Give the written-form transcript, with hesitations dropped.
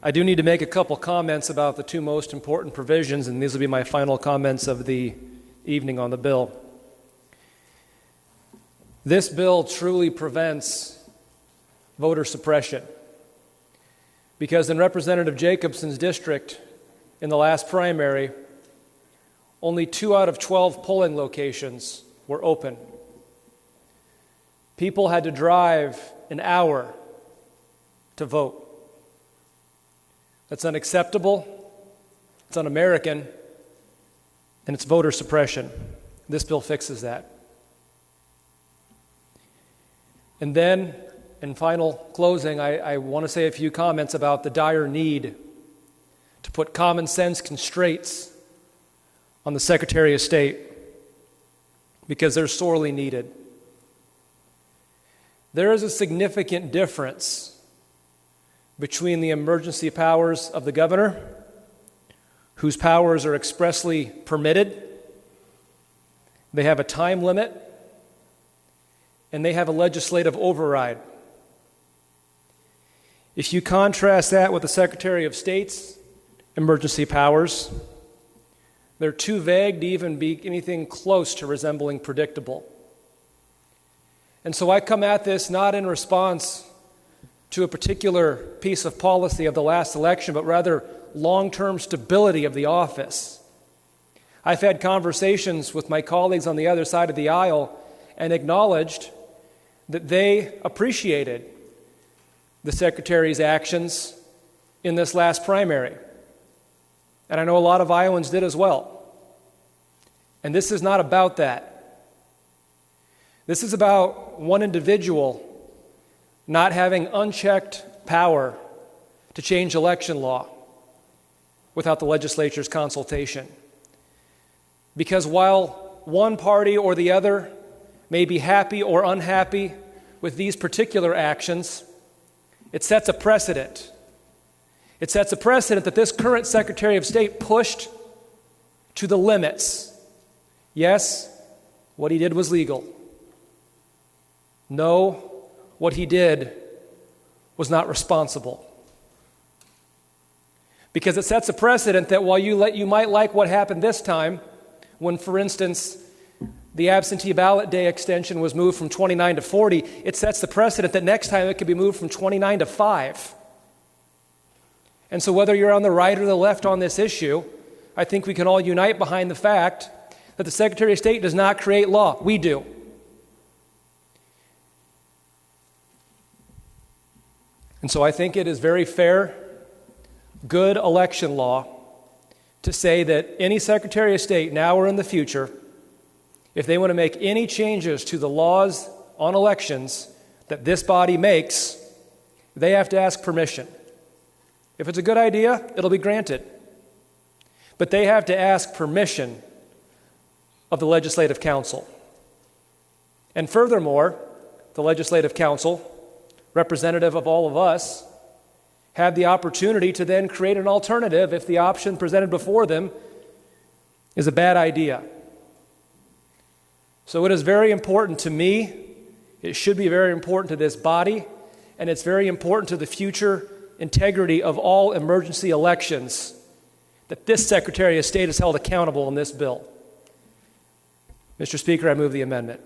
I do need to make a couple comments about the two most important provisions, and these will be my final comments of the evening on the bill. This bill truly prevents voter suppression, because in Representative Jacobson's district in the last primary, only 2 out of 12 polling locations were open. People had to drive an hour to vote. That's unacceptable, it's un-American, and it's voter suppression. This bill fixes that. And then, in final closing, I want to say a few comments about the dire need to put common sense constraints on the Secretary of State, because they're sorely needed. There is a significant difference between the emergency powers of the governor, whose powers are expressly permitted, they have a time limit, and they have a legislative override. If you contrast that with the Secretary of State's emergency powers, they're too vague to even be anything close to resembling predictable. And so I come at this not in response to a particular piece of policy of the last election, but rather long-term stability of the office. I've had conversations with my colleagues on the other side of the aisle and acknowledged that they appreciated the Secretary's actions in this last primary. And I know a lot of Iowans did as well. And this is not about that. This is about one individual not having unchecked power to change election law without the legislature's consultation. Because while one party or the other may be happy or unhappy with these particular actions, it sets a precedent. It sets a precedent that this current Secretary of State pushed to the limits. Yes, what he did was legal. No, what he did was not responsible. Because it sets a precedent that while you might like what happened this time, when, for instance, the absentee ballot day extension was moved from 29 to 40, it sets the precedent that next time it could be moved from 29 to 5. And so whether you're on the right or the left on this issue, I think we can all unite behind the fact that the Secretary of State does not create law. We do. And so I think it is very fair, good election law to say that any Secretary of State, now or in the future, if they want to make any changes to the laws on elections that this body makes, they have to ask permission. If it's a good idea, it'll be granted. But they have to ask permission of the Legislative Council. And furthermore, the Legislative Council, representative of all of us, have the opportunity to then create an alternative if the option presented before them is a bad idea. So it is very important to me, it should be very important to this body, and it's very important to the future integrity of all emergency elections that this Secretary of State is held accountable in this bill. Mr. Speaker, I move the amendment.